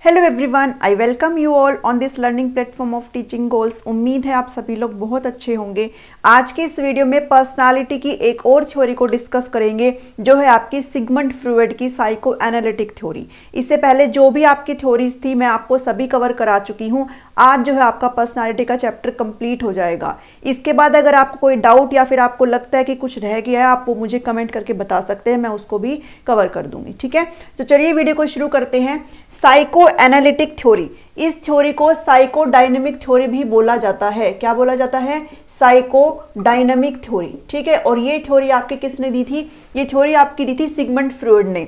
Hello everyone, I welcome you all on this learning platform of teaching goals. उम्मीद है आप सभी लोग बहुत अच्छे होंगे। आज के इस वीडियो में पर्सनालिटी की एक और थ्योरी को डिस्कस करेंगे, जो है आपकी सिगमंड फ्रॉयड की साइको एनालिटिक थ्योरी। इससे पहले जो भी आपकी थ्योरीज थी मैं आपको सभी कवर करा चुकी हूँ। आज जो है आपका पर्सनालिटी का चैप्टर कंप्लीट हो जाएगा। इसके बाद अगर आपको कोई डाउट या फिर आपको लगता है कि कुछ रह गया है, आप वो मुझे कमेंट करके बता सकते हैं, मैं उसको भी कवर कर दूंगी। ठीक है, तो चलिए वीडियो को शुरू करते हैं। साइको एनालिटिक थ्योरी, इस थ्योरी को साइको डायनेमिक थ्योरी भी बोला जाता है। क्या बोला जाता है? Psycho dynamic theory. ठीक है, और ये थ्योरी आपकी किसने दी थी? ये थ्योरी आपकी दी थी सिगमंड फ्रॉयड ने।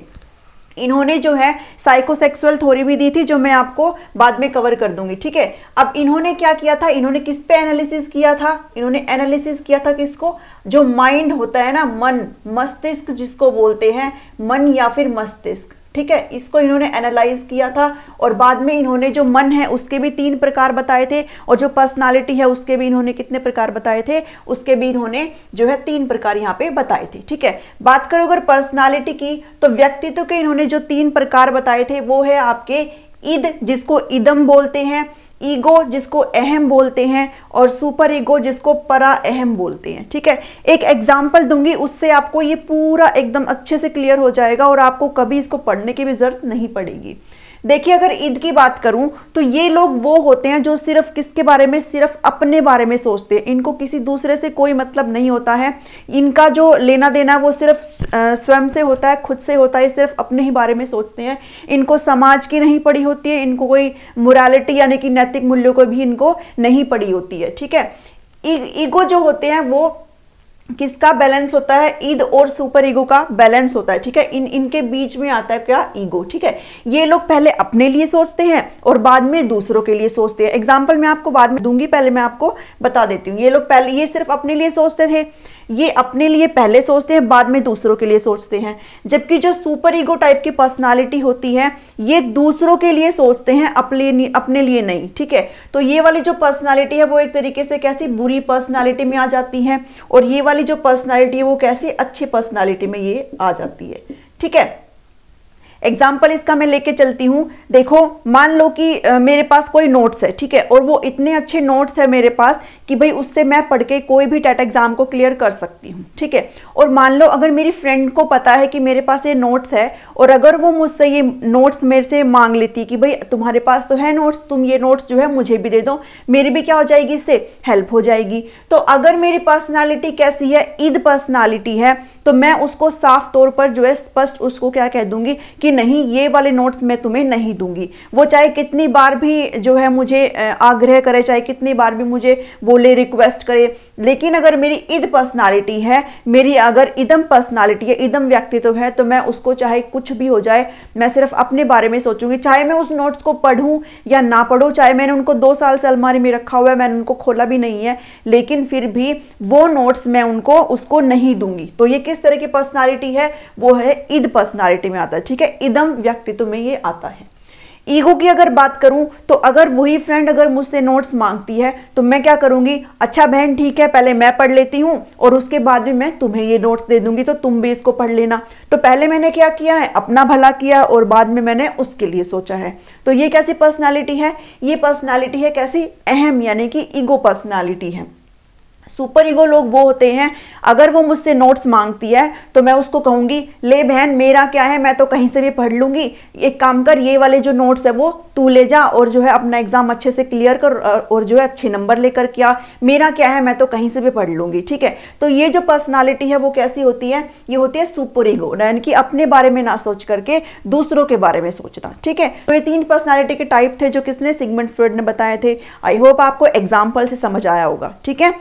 इन्होंने जो है साइकोसेक्सुअल थ्योरी भी दी थी, जो मैं आपको बाद में कवर कर दूंगी। ठीक है, अब इन्होंने क्या किया था? इन्होंने किस पे एनालिसिस किया था? इन्होंने एनालिसिस किया था किसको? जो माइंड होता है ना, मन, मस्तिष्क जिसको बोलते हैं, मन या फिर मस्तिष्क। ठीक है, इसको इन्होंने एनालाइज किया था और बाद में इन्होंने जो मन है उसके भी 3 प्रकार बताए थे, और जो पर्सनालिटी है उसके भी इन्होंने कितने प्रकार बताए थे? उसके भी इन्होंने जो है 3 प्रकार यहाँ पे बताए थे। ठीक है, बात करो अगर पर्सनालिटी की, तो व्यक्तित्व के इन्होंने जो 3 प्रकार बताए थे वो है आपके इद, जिसको इदम बोलते हैं, ईगो जिसको अहम बोलते हैं, और सुपर ईगो जिसको परा अहम बोलते हैं। ठीक है, एक एग्जांपल दूंगी, उससे आपको ये पूरा एकदम अच्छे से क्लियर हो जाएगा और आपको कभी इसको पढ़ने की भी जरूरत नहीं पड़ेगी। देखिए, अगर ईद की बात करूं तो ये लोग वो होते हैं जो सिर्फ किसके बारे में? सिर्फ अपने बारे में सोचते हैं। इनको किसी दूसरे से कोई मतलब नहीं होता है। इनका जो लेना देना वो सिर्फ स्वयं से होता है, खुद से होता है। सिर्फ अपने ही बारे में सोचते हैं। इनको समाज की नहीं पड़ी होती है, इनको कोई मोरालिटी यानी कि नैतिक मूल्यों को भी इनको नहीं पड़ी होती है। ठीक है, ईगो जो होते हैं वो किसका बैलेंस होता है? ईद और सुपर ईगो का बैलेंस होता है। ठीक है, इनके बीच में आता है क्या? ईगो। ठीक है, ये लोग पहले अपने लिए सोचते हैं और बाद में दूसरों के लिए सोचते हैं। एग्जांपल मैं आपको बाद में दूंगी, पहले मैं आपको बता देती हूँ। ये लोग पहले ये सिर्फ अपने लिए सोचते थे, ये अपने लिए पहले सोचते हैं, बाद में दूसरों के लिए सोचते हैं। जबकि जो सुपर ईगो टाइप की पर्सनालिटी होती है, ये दूसरों के लिए सोचते हैं, अपने लिए नहीं। ठीक है, तो ये वाली जो पर्सनालिटी है वो एक तरीके से कैसी बुरी पर्सनालिटी में आ जाती है, और ये वाली जो पर्सनालिटी है वो कैसी अच्छी पर्सनालिटी में ये आ जाती है। ठीक है, एग्जाम्पल इसका मैं लेके चलती हूँ। देखो, मान लो कि मेरे पास कोई नोट्स है, ठीक है, और वो इतने अच्छे नोट्स है मेरे पास कि भाई उससे मैं पढ़ के कोई भी टेट एग्जाम को क्लियर कर सकती हूँ। ठीक है, और मान लो अगर मेरी फ्रेंड को पता है कि मेरे पास ये नोट्स है, और अगर वो मुझसे ये नोट्स मेरे से मांग लेती कि भाई तुम्हारे पास तो है नोट्स, तुम ये नोट्स जो है मुझे भी दे दो, मेरी भी क्या हो जाएगी? इससे हेल्प हो जाएगी। तो अगर मेरी पर्सनालिटी कैसी है? ईद पर्सनालिटी है, तो मैं उसको साफ तौर पर जो है स्पष्ट उसको क्या कह दूंगी कि नहीं, ये वाले नोट्स मैं तुम्हें नहीं दूंगी। वो चाहे कितनी बार भी जो है मुझे आग्रह करे, चाहे कितनी बार भी मुझे बोले, रिक्वेस्ट करे। लेकिन अगर मेरी ईद पर्सनालिटी है, मेरी अगर इदम पर्सनालिटी है, इदम व्यक्तित्व है, तो मैं उसको चाहे कुछ भी हो जाए, मैं सिर्फ अपने बारे में सोचूंगी। चाहे मैं उस नोट्स को पढ़ूं या ना पढ़ूं, चाहे मैंने उनको 2 साल से अलमारी में रखा हुआ है, मैंने उनको खोला भी नहीं है, लेकिन फिर भी वो नोट्स मैं उसको नहीं दूंगी। तो ये किस तरह की पर्सनालिटी है? वो है ईद पर्सनालिटी में आता है। ठीक है, इदम व्यक्तित्व में ये आता है। ईगो की अगर बात करूं तो अगर वही फ्रेंड अगर मुझसे नोट्स मांगती है तो मैं क्या करूंगी? अच्छा बहन ठीक है, पहले मैं पढ़ लेती हूं और उसके बाद में मैं तुम्हें ये नोट्स दे दूंगी, तो तुम भी इसको पढ़ लेना। तो पहले मैंने क्या किया है? अपना भला किया, और बाद में मैंने उसके लिए सोचा है। तो ये कैसी पर्सनालिटी है? ये पर्सनालिटी है कैसी? अहम, यानी कि ईगो पर्सनालिटी है। सुपर ईगो लोग वो होते हैं, अगर वो मुझसे नोट्स मांगती है तो मैं उसको कहूंगी, ले बहन मेरा क्या है, मैं तो कहीं से भी पढ़ लूंगी, एक काम कर, ये वाले जो नोट्स है वो तू ले जा और जो है अपना एग्जाम अच्छे से क्लियर कर, और जो है अच्छे नंबर लेकर क्या, मेरा क्या है, मैं तो कहीं से भी पढ़ लूंगी। ठीक है, तो ये जो पर्सनालिटी है वो कैसी होती है? ये होती है सुपर ईगो, यानी कि अपने बारे में ना सोच करके दूसरों के बारे में सोचना। ठीक है, तो ये 3 पर्सनालिटी के टाइप थे जो किसने? सिगमंड फ्रॉयड ने बताए थे। आई होप आपको एग्जाम्पल से समझ आया होगा। ठीक है,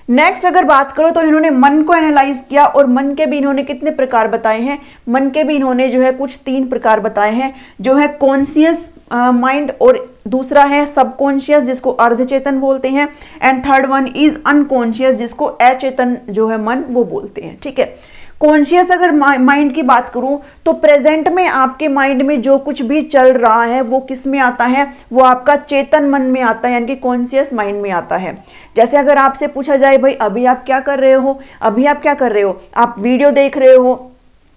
नेक्स्ट अगर बात करो तो इन्होंने मन को एनालाइज किया, और मन के भी इन्होंने कितने प्रकार बताए हैं? मन के भी इन्होंने जो है कुछ 3 प्रकार बताए हैं, जो है कॉन्शियस माइंड, और दूसरा है सबकॉन्शियस जिसको अर्धचेतन बोलते हैं, and third one is unconscious जिसको अचेतन जो है मन वो बोलते हैं। ठीक है, कॉन्शियस अगर माइंड की बात करूं तो प्रेजेंट में आपके माइंड में जो कुछ भी चल रहा है वो किस में आता है? वो आपका चेतन मन में आता है, यानी कि कॉन्शियस माइंड में आता है। जैसे अगर आपसे पूछा जाए भाई अभी आप क्या कर रहे हो, अभी आप क्या कर रहे हो? आप वीडियो देख रहे हो,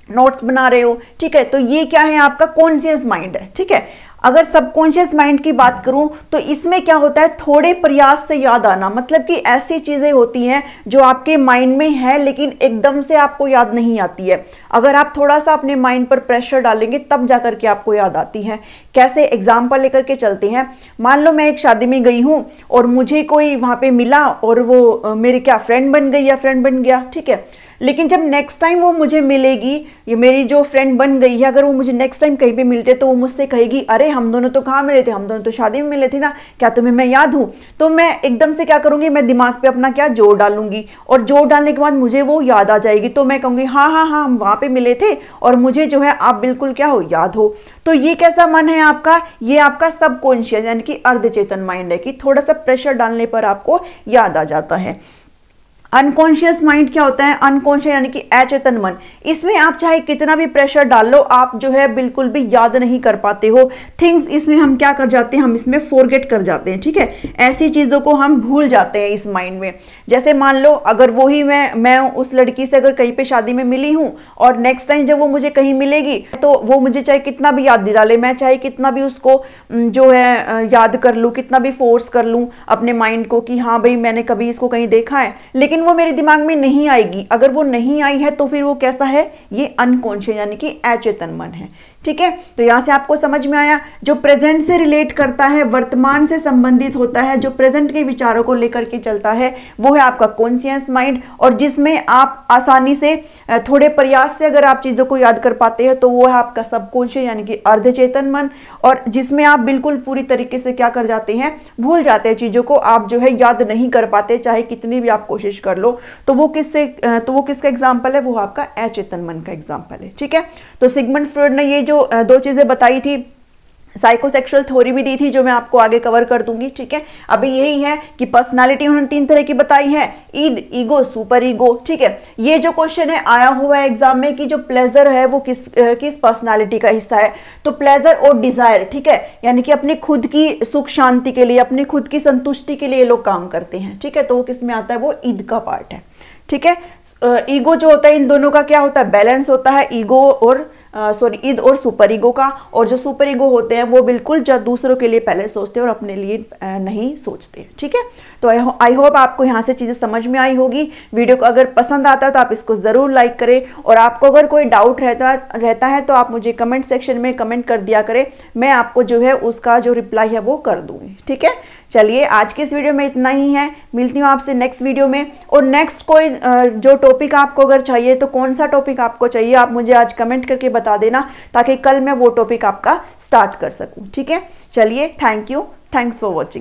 नोट्स बना रहे हो, ठीक है, तो ये क्या है? आपका कॉन्शियस माइंड है। ठीक है, अगर सबकॉन्शियस माइंड की बात करूं तो इसमें क्या होता है, थोड़े प्रयास से याद आना, मतलब कि ऐसी चीजें होती हैं जो आपके माइंड में है लेकिन एकदम से आपको याद नहीं आती है। अगर आप थोड़ा सा अपने माइंड पर प्रेशर डालेंगे तब जाकर के आपको याद आती है। कैसे, एग्जाम्पल लेकर के चलते हैं। मान लो मैं एक शादी में गई हूं और मुझे कोई वहां पे मिला और वो मेरी क्या फ्रेंड बन गई या फ्रेंड बन गया, ठीक है। लेकिन जब नेक्स्ट टाइम वो मुझे मिलेगी, ये मेरी जो फ्रेंड बन गई है, अगर वो मुझे नेक्स्ट टाइम कहीं पे मिलते तो वो मुझसे कहेगी, अरे हम दोनों तो कहाँ मिले थे, हम दोनों तो शादी में मिले थे ना, क्या तुम्हें मैं याद हूँ। तो मैं एकदम से क्या करूंगी, मैं दिमाग पे अपना क्या जोर डालूंगी और जोर डालने के बाद मुझे वो याद आ जाएगी। तो मैं कहूंगी हाँ हाँ हाँ हम वहां पे मिले थे और मुझे जो है आप बिल्कुल क्या हो, याद हो। तो ये कैसा मन है आपका, ये आपका सबकॉन्शियस यानी कि अर्धचेतन माइंड है कि थोड़ा सा प्रेशर डालने पर आपको याद आ जाता है। अनकॉन्शियस माइंड क्या होता है, अनकॉन्शियस यानी कि अचेतन मन। इसमें आप चाहे कितना भी प्रेशर डाल लो, आप जो है बिल्कुल भी याद नहीं कर पाते हो थिंग्स। इसमें हम क्या कर जाते हैं, हम इसमें फॉरगेट कर जाते हैं, ठीक है। ऐसी चीजों को हम भूल जाते हैं इस माइंड में। जैसे मान लो अगर वही मैं उस लड़की से अगर कहीं पे शादी में मिली हूं और नेक्स्ट टाइम जब वो मुझे कहीं मिलेगी तो वो मुझे चाहे कितना भी याद दिला ले, मैं चाहे कितना भी उसको जो है याद कर लूं, कितना भी फोर्स कर लूं अपने माइंड को कि हाँ भाई मैंने कभी इसको कहीं देखा है, लेकिन वो मेरे दिमाग में नहीं आएगी। अगर वो नहीं आई है तो फिर वो कैसा है, ये अनकॉन्शियस यानी कि अचेतन मन है, ठीक है। तो यहां से आपको समझ में आया, जो प्रेजेंट से रिलेट करता है, वर्तमान से संबंधित होता है, जो प्रेजेंट के विचारों को लेकर के चलता है, वो है आपका कॉन्शियस माइंड। और जिसमें आप आसानी से थोड़े प्रयास से अगर आप चीजों को याद कर पाते हैं तो वो है आपका सबकॉन्शियस यानी कि अर्धचेतन मन। और जिसमें आप बिल्कुल पूरी तरीके से क्या कर जाते हैं, भूल जाते हैं चीजों को, आप जो है याद नहीं कर पाते चाहे कितनी भी आप कोशिश कर लो। तो वो किसका एग्जाम्पल है, वो आपका अचेतन मन का एग्जाम्पल है, ठीक है। तो सिगमंड फ्रॉइड ने ये जो दो चीजें बताई थी, साइकोसेक्सुअल थ्योरी भी दी थी जो मैं आपको आगे कवर कर दूंगी, ठीक है। अभी यही है कि पर्सनालिटी उन्होंने 3 तरह की बताई है, ईद, ईगो, सुपर ईगो, ठीक है। ये जो क्वेश्चन है आया हुआ है एग्जाम में कि जो प्लेजर है वो किस पर्सनालिटी का हिस्सा है, तो प्लेजर और डिजायर, ठीक है, यानी कि अपनी खुद की सुख शांति के लिए, अपनी खुद की संतुष्टि के लिए ये लोग काम करते हैं, ठीक है। तो वो किस में आता है, वो ईद का पार्ट है, ठीक है। ईगो जो होता है, इन दोनों का क्या होता है, बैलेंस होता है, ईगो और ईद और सुपर ईगो का। और जो सुपर ईगो होते हैं वो बिल्कुल जब दूसरों के लिए पहले सोचते हैं और अपने लिए नहीं सोचते, ठीक है। तो आई होप आपको यहाँ से चीजें समझ में आई होगी। वीडियो को अगर पसंद आता है तो आप इसको जरूर लाइक करें, और आपको अगर कोई डाउट रहता है तो आप मुझे कमेंट सेक्शन में कमेंट कर दिया करें, मैं आपको जो है उसका जो रिप्लाई है वो कर दूंगी, ठीक है। चलिए आज के इस वीडियो में इतना ही है, मिलती हूँ आपसे नेक्स्ट वीडियो में। और नेक्स्ट कोई जो टॉपिक आपको अगर चाहिए तो कौन सा टॉपिक आपको चाहिए आप मुझे आज कमेंट करके बता देना, ताकि कल मैं वो टॉपिक आपका स्टार्ट कर सकूं, ठीक है। चलिए, thank you, thanks for watching.